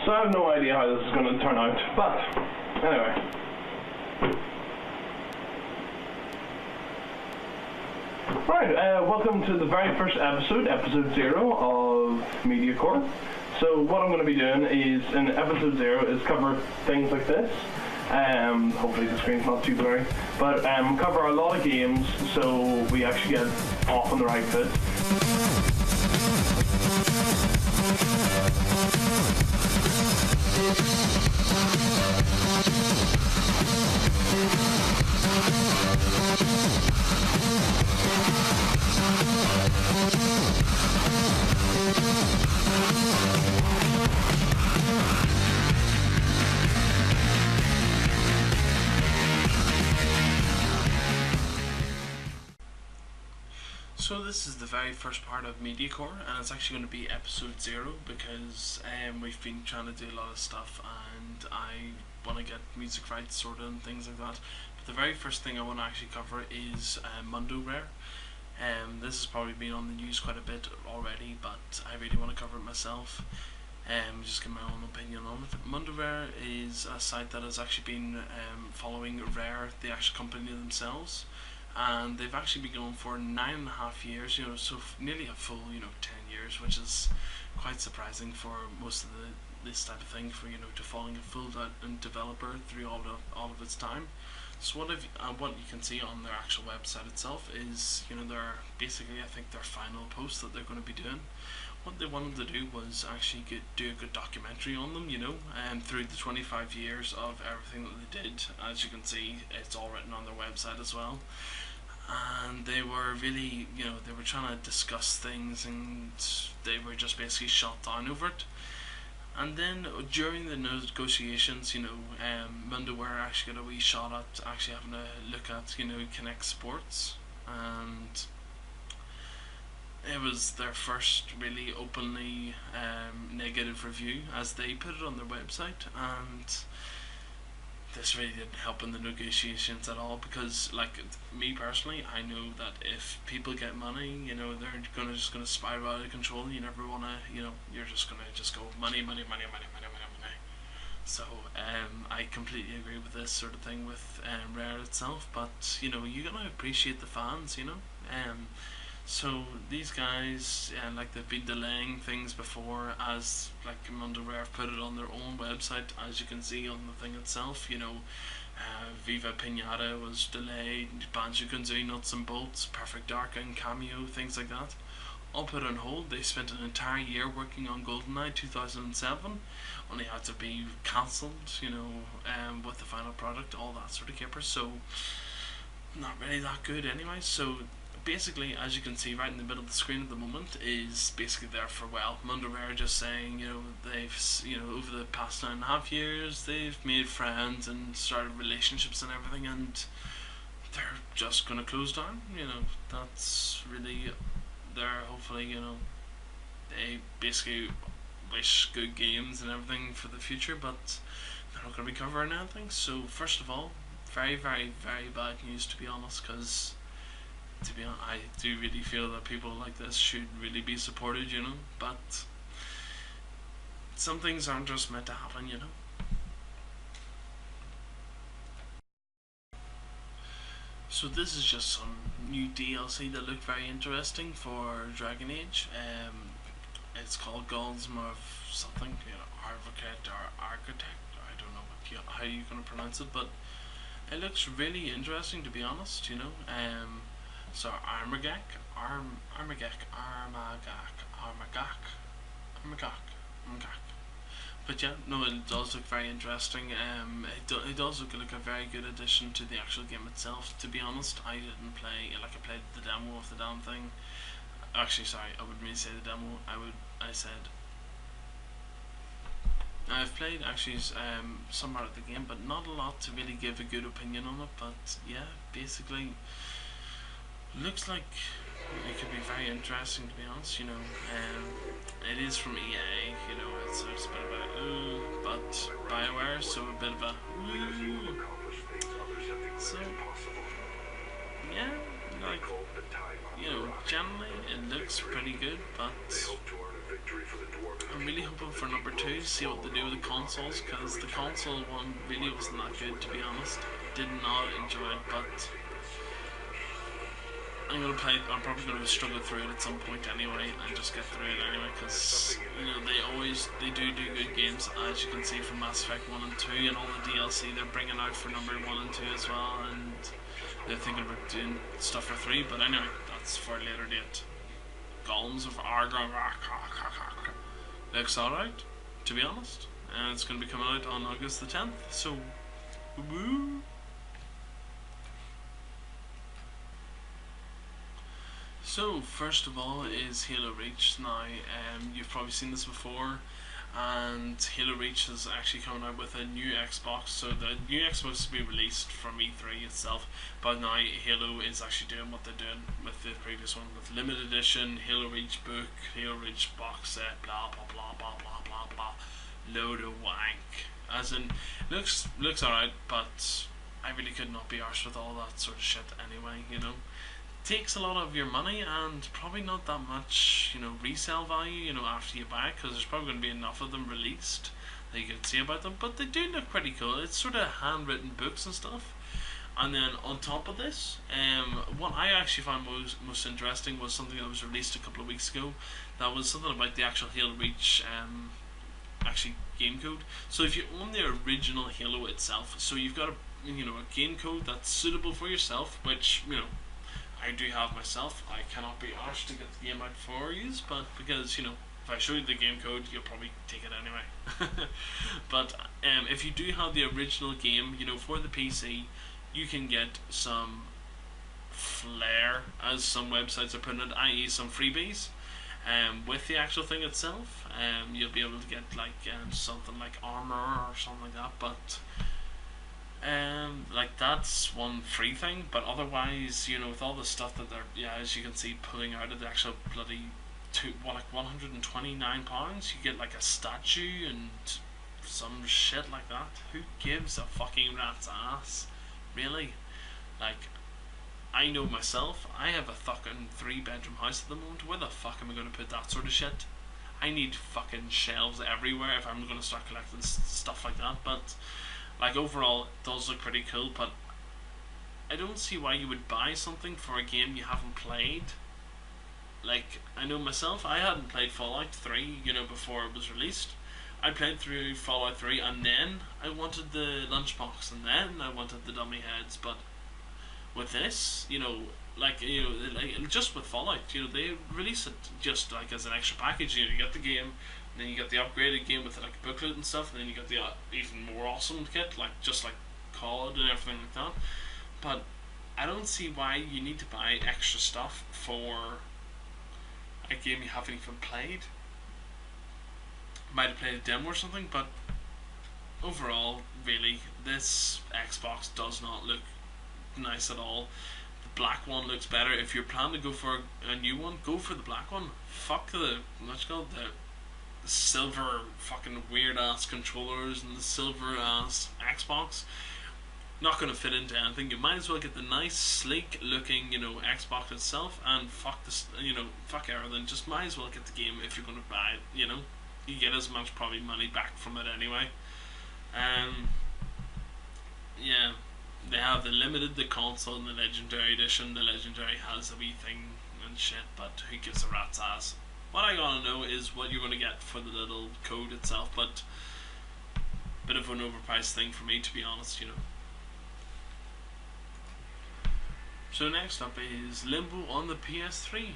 So I have no idea how this is going to turn out, but anyway. Right, welcome to the very first episode, episode 0 of Mediacore. So what I'm going to be doing is, in episode 0, is cover things like this. Hopefully the screen's not too blurry, but cover a lot of games so we actually get off on the right foot. So this is the very first part of Mediacore, and it's actually going to be episode 0 because we've been trying to do a lot of stuff and I want to get music rights sorted and things like that. But the very first thing I want to actually cover is Mundorare. This has probably been on the news quite a bit already, but I really want to cover it myself. Just give my own opinion on it. Mundorare is a site that has actually been following Rare, the actual company themselves. And they've actually been going for 9.5 years, so nearly a full, 10 years, which is quite surprising for most of this type of thing, for to following a full developer through all of its time. So what you can see on their actual website itself is, their basically, I think, their final post that they're going to be doing. What they wanted to do was actually do a good documentary on them, and through the 25 years of everything that they did. As you can see, it's all written on their website as well. And they were really, they were trying to discuss things, and they were just basically shot down over it. And then during the negotiations, Mundorare actually got a wee shot at actually having a look at, Connect Sports, and it was their first really openly negative review, as they put it on their website, and this really didn't help in the negotiations at all, because, like, me personally, I know that if people get money, they're just gonna spiral out of control. You never wanna, you're just gonna go money. So I completely agree with this sort of thing with Rare itself, but you gotta appreciate the fans, So these guys, like, they've been delaying things before, as like Mundorare put it on their own website, as you can see on the thing itself. Viva Pinata was delayed, Banjo-Kazooie Nuts and Bolts, Perfect Dark and Cameo, things like that, all put on hold. They spent an entire year working on GoldenEye 2007, only had to be cancelled, with the final product, all that sort of caper. So not really that good anyway. So basically, as you can see right in the middle of the screen at the moment, is basically their farewell. Mundorare just saying, they've, over the past 9.5 years, they've made friends and started relationships and everything, and they're just gonna close down. That's really their, hopefully, they basically wish good games and everything for the future, but they're not gonna be covering anything. So first of all, very, very, very bad news, to be honest, because to be honest, I do really feel that people like this should really be supported, but some things aren't just meant to happen, So this is just some new DLC that looked very interesting for Dragon Age. It's called Golems of something, Architect or Architect, I don't know how you're going to pronounce it, but it looks really interesting, to be honest, So Amgarrak. But yeah, no, it does look very interesting. It does look like a very good addition to the actual game itself. To be honest, I didn't play, I played the demo of the damn thing. Actually, sorry, I wouldn't really say the demo. I've played actually some part of the game, but not a lot to really give a good opinion on it. But yeah, basically, looks like it could be very interesting, to be honest. It is from EA, it's a bit of a but BioWare, so a bit of a so yeah, like, you know, generally it looks pretty good, but I'm really hoping for number 2, see what they do with the consoles, because the console one really wasn't that good, to be honest. Did not enjoy it, but I'm probably gonna struggle through it at some point anyway, and just get through it anyway, because you know they do good games, as you can see from Mass Effect 1 and 2, and all the DLC they're bringing out for number 1 and 2 as well, and they're thinking about doing stuff for 3. But anyway, that's for a later date. Golems of Amgarrak looks alright, to be honest, and it's gonna be coming out on August the 10th. So, woo. So first of all is Halo Reach. Now you've probably seen this before, and Halo Reach is actually coming out with a new Xbox. So the new Xbox is to be released from E3 itself, but now Halo is actually doing what they're doing with the previous one, with limited edition Halo Reach book, Halo Reach box set, blah blah blah blah blah blah blah, load of wank. As in, looks alright, but I really could not be arsed with all that sort of shit anyway, you know. Takes a lot of your money and probably not that much, you know, resale value, you know, after you buy it, because there's probably going to be enough of them released that you can see about them. But they do look pretty cool. It's sort of handwritten books and stuff. And then on top of this, what I actually found most interesting was something that was released a couple of weeks ago. That was something about the actual Halo Reach actually game code. So if you own the original Halo itself, so you've got a game code that's suitable for yourself, which, you know, I do have myself. I cannot be asked to get the game out for you, but because, you know, if I show you the game code, you'll probably take it anyway. But if you do have the original game, you know, for the PC, you can get some flair, as some websites are putting it, i.e. some freebies. With the actual thing itself, you'll be able to get like something like armor or something like that, but like that's one free thing. But otherwise, you know, with all the stuff that they're, as you can see, pulling out of the actual bloody £129, you get like a statue and some shit like that. Who gives a fucking rat's ass, really? Like, I know myself, I have a fucking 3-bedroom house at the moment. Where the fuck am I going to put that sort of shit? I need fucking shelves everywhere if I'm going to start collecting stuff like that. But like, overall, it does look pretty cool, but I don't see why you would buy something for a game you haven't played. Like, I know myself, I hadn't played Fallout 3, you know, before it was released. I played through Fallout 3, and then I wanted the lunchbox, and then I wanted the dummy heads. But with this, you know, like just with Fallout, you know, they release it just like as an extra package. You know, you get the game, and then you get the upgraded game with like booklet and stuff, and then you get the even more awesome kit, like just like COD and everything like that. But I don't see why you need to buy extra stuff for a game you haven't even played. Might have played a demo or something, but overall, really, this Xbox does not look nice at all. The black one looks better. If you're planning to go for a new one, go for the black one. Fuck the, what's it called, the silver fucking weird ass controllers and the silver ass Xbox. Not going to fit into anything. You might as well get the nice sleek looking, you know, Xbox itself, and fuck this, you know, fuck everything. Just might as well get the game if you're going to buy it, you know. You get as much probably money back from it anyway. Yeah, they have the limited, the console, and the legendary edition. The legendary has a wee thing and shit, but who gives a rat's ass? What I gotta know is what you're gonna get for the little code itself, but bit of an overpriced thing for me, to be honest, you know. So next up is Limbo on the PS3,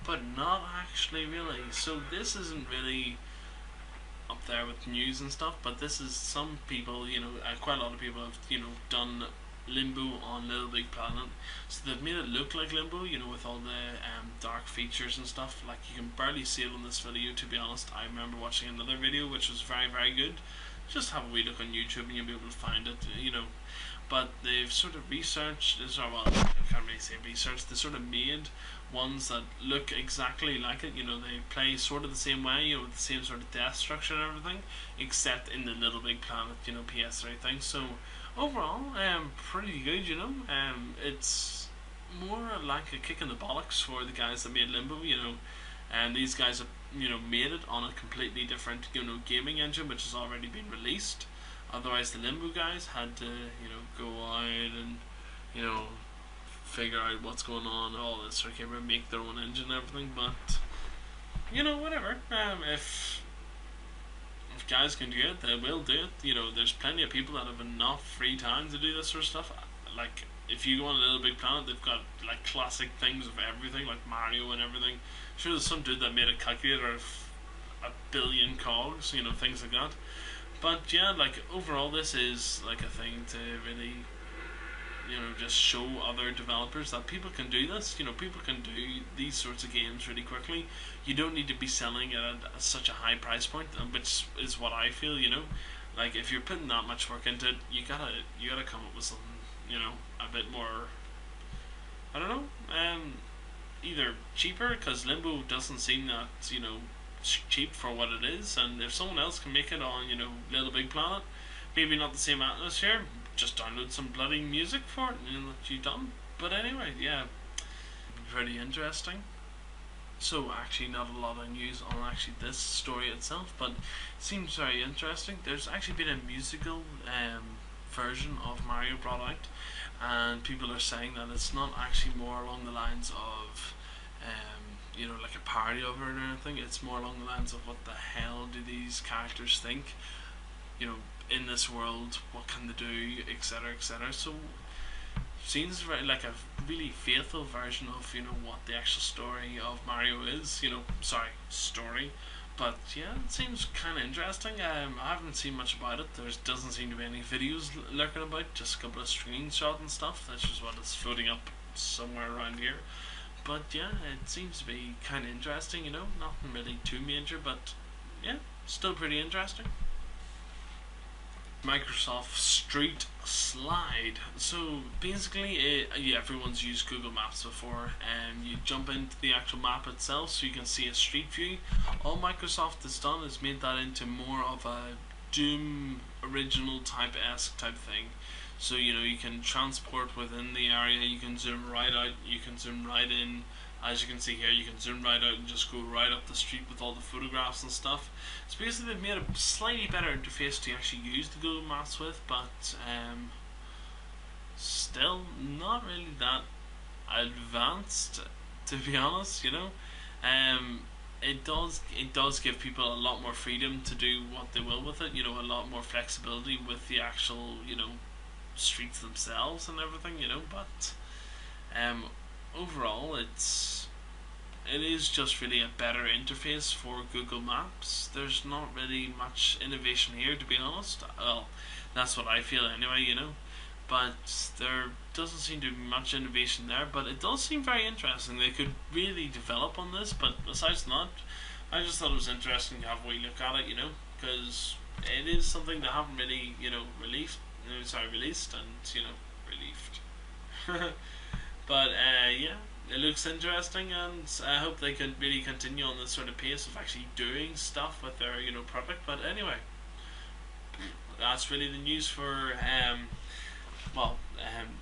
but not actually really. So this isn't really up there with news and stuff, but this is some people, you know, quite a lot of people have, you know, done Limbo on Little Big Planet. So they've made it look like Limbo, you know, with all the dark features and stuff. Like, you can barely see it on this video, to be honest. I remember watching another video which was very, very good. Just have a wee look on YouTube and you'll be able to find it, you know. But they've sort of researched, well, I can't really say researched, they sort of made ones that look exactly like it, you know, they play sort of the same way, you know, with the same sort of death structure and everything, except in the Little Big Planet, you know, PS3 thing. So overall, pretty good, you know. It's more like a kick in the bollocks for the guys that made Limbo, and these guys have made it on a completely different gaming engine which has already been released. Otherwise, the Limbo guys had to go out and figure out what's going on, all this sort of camera, make their own engine and everything. But whatever. If guys can do it, they will do it. There's plenty of people that have enough free time to do this sort of stuff. Like, if you go on a Little Big Planet, they've got like classic things of everything, like Mario and everything. Sure, there's some dude that made a calculator of 1 billion cogs, things like that. But yeah, like overall, this is like a thing to really, just show other developers that people can do this. People can do these sorts of games really quickly. You don't need to be selling it at such a high price point, which is what I feel. Like if you're putting that much work into it, you gotta come up with something, a bit more. I don't know. Either cheaper, because Limbo doesn't seem that cheap for what it is, and if someone else can make it on Little Big Planet, maybe not the same atmosphere, just download some bloody music for it and that you've done. But anyway, yeah, pretty interesting. So actually not a lot of news on actually this story itself, but it seems very interesting. There's actually been a musical version of Mario brought out, and people are saying that it's not actually more along the lines of like a parody of it or anything. It's more along the lines of what the hell do these characters think, in this world, what can they do, etc, etc. So seems very like a really faithful version of what the actual story of Mario is, story. But yeah, it seems kind of interesting. I haven't seen much about it. There doesn't seem to be any videos lurking about, just a couple of screenshots and stuff. That's just what is floating up somewhere around here. But yeah, it seems to be kind of interesting, nothing really too major, but yeah, still pretty interesting. Microsoft Street Slide. So basically, everyone's used Google Maps before, and you jump into the actual map itself so you can see a street view. All Microsoft has done is made that into more of a Doom original type-esque type thing. So you can transport within the area, you can zoom right out, you can zoom right in. As you can see here, you can zoom right out and just go right up the street with all the photographs and stuff. So basically they've made a slightly better interface to actually use the Google Maps with, but still not really that advanced, to be honest. It does give people a lot more freedom to do what they will with it. A lot more flexibility with the actual streets themselves and everything. But overall, it is just really a better interface for Google Maps. There's not really much innovation here, to be honest. Well, that's what I feel anyway, But there doesn't seem to be much innovation there, but it does seem very interesting. They could really develop on this, but besides that, I just thought it was interesting to have a wee look at it, because it is something they haven't really, released and, relieved. But yeah, it looks interesting, and I hope they can really continue on this sort of pace of actually doing stuff with their product. But anyway, that's really the news for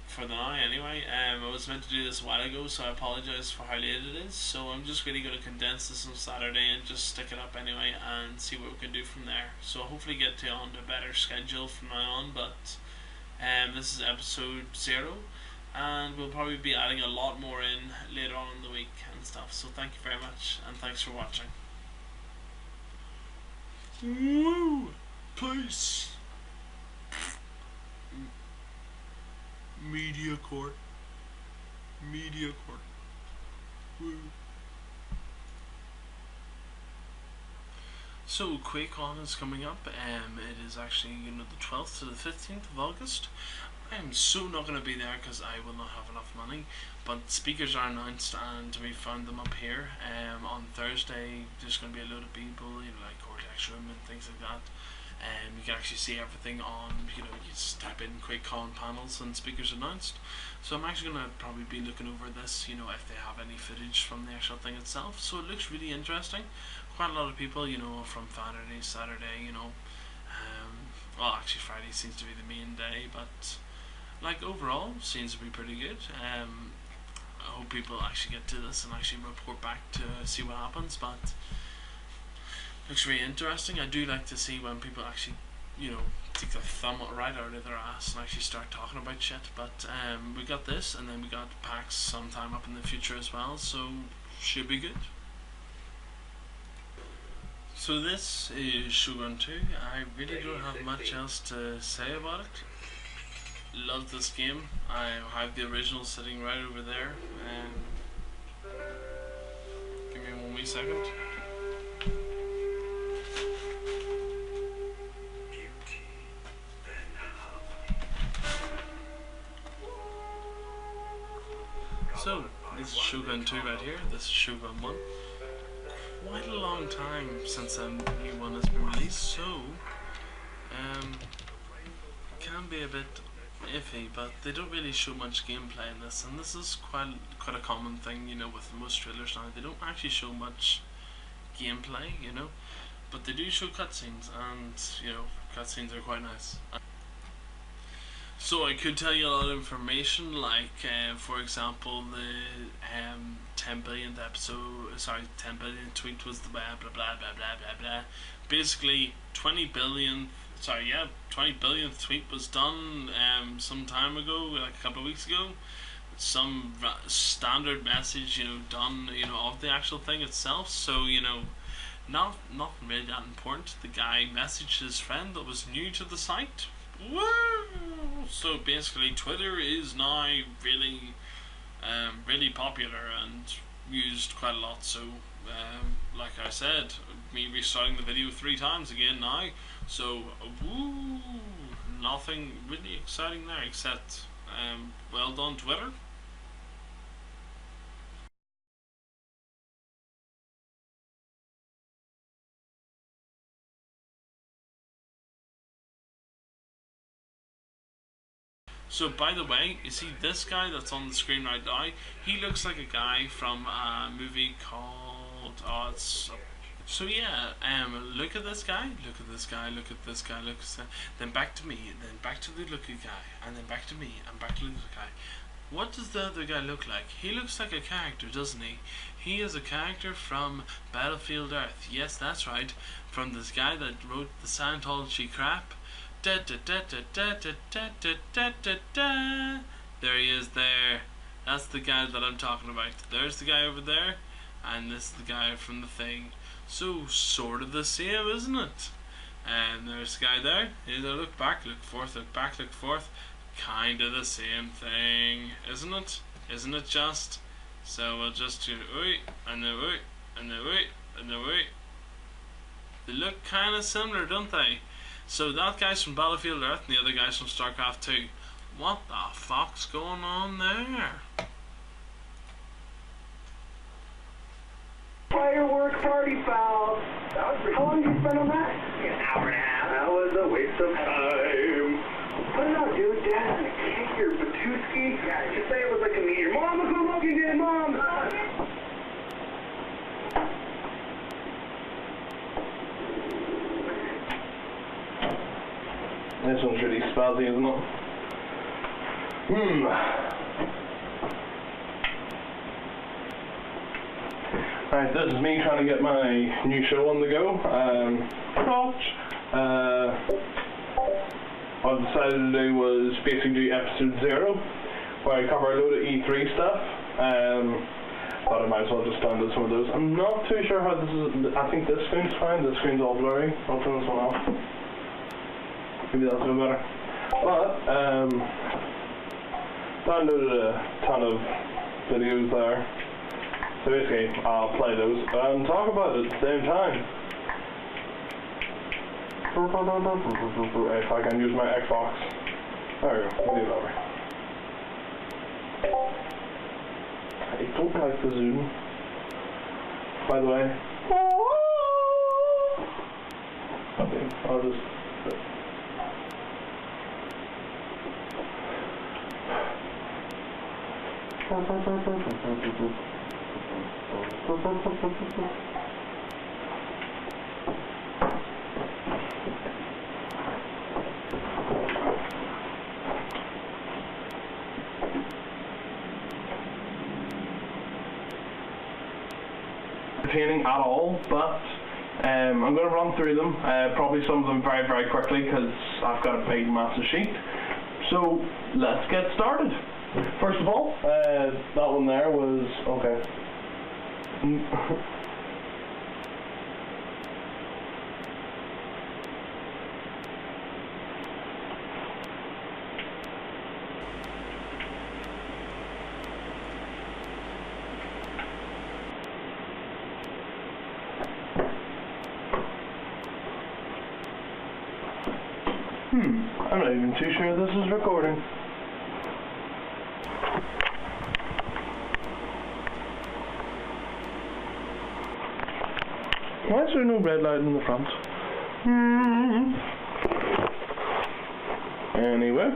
for the now anyway. I was meant to do this a while ago, so I apologise for how late it is. So I'm just really going to condense this on Saturday and just stick it up anyway and see what we can do from there. So hopefully get on to a better schedule from now on. But this is episode 0. And we'll probably be adding a lot more in later on in the week and stuff. So thank you very much, and thanks for watching. Woo! Peace! Mediacore. Woo! So QuakeCon is coming up. It is actually the 12th to the 15th of August. I am so not going to be there because I will not have enough money, but speakers are announced and we found them up here. On Thursday there's going to be a load of people, like Cortex Room and things like that. You can actually see everything on, you just type in QuakeCon panels and speakers announced. So I'm actually going to probably be looking over this, if they have any footage from the actual thing itself. So it looks really interesting. Quite a lot of people, from Saturday, well actually Friday seems to be the main day, but like overall seems to be pretty good. I hope people actually get to this and actually report back to see what happens. But looks really interesting. I do like to see when people actually, take their thumb right out of their ass and actually start talking about shit. But we got this, and then we got packs sometime up in the future as well, so should be good. So this is Shogun 2. I really don't have much else to say about it. Love this game. I have the original sitting right over there. Give me 1 wee second. So, this is Shogun 2 right here, this is Shogun 1. Quite a long time since a new one has been released, so can be a bit iffy, but they don't really show much gameplay in this, and this is quite a common thing, with most trailers now. They don't actually show much gameplay, but they do show cutscenes, and cutscenes are quite nice. So I could tell you a lot of information, like for example, the 10 billionth episode, 10 billionth tweet was the blah blah blah blah blah blah blah. Basically, 20 billionth tweet was done some time ago, like a couple of weeks ago. Some standard message, done, of the actual thing itself. So nothing really that important. The guy messaged his friend that was new to the site. Woo! So basically, Twitter is now really, really popular and used quite a lot. So, like I said, me restarting the video 3 times again now. So, woo! Nothing really exciting there except, well done, Twitter. So by the way, you see this guy that's on the screen right now, he looks like a guy from a movie called, so yeah, look at this guy, look at this guy, look at this guy, look at this guy, then back to me, then back to the looky guy, and then back to me, and back to the little guy. What does the other guy look like? He looks like a character, doesn't he? He is a character from Battlefield Earth. Yes, that's right, from this guy that wrote the Scientology crap. Da, da, da, da, da, da, da, da, da, da. There he is there. That's the guy that I'm talking about. There's the guy over there, and this is the guy from the thing. So, sort of the same, isn't it? And there's the guy there. Look back, look forth, look back, look forth. Kind of the same thing, isn't it? Isn't it just? So we'll just do oi, and then oi, and then oi, and then oi. They look kind of similar, don't they? So that guy's from Battlefield Earth and the other guy's from StarCraft 2. What the fuck's going on there? Firework party foul. How long did you spend on that? An hour and a half. That was a waste of time. Put it out, dude. Dad, I can't hear Batuski. Yeah, just say it was like a meteor. Mom, look what Loki did, Mom! This one's really spazzy, isn't it? Right, this is me trying to get my new show on the go. What I decided to do was basically do episode 0, where I cover a load of E3 stuff. Thought I might as well just download some of those. I'm not too sure how this is. I think this screen's fine. This screen's all blurry. I'll turn this one off. Maybe that's a bit better. But, downloaded a ton of videos there. So basically, I'll play those and talk about it at the same time. If I can use my Xbox. There we go, video over. I don't like the zoom. By the way. Okay, I'll just... entertaining at all, but I'm going to run through them, probably some of them very, very quickly because I've got a big, massive sheet. So let's get started. First of all, that one there was okay. I'm not even too sure this is recording. Why is there no red light in the front? Anyway,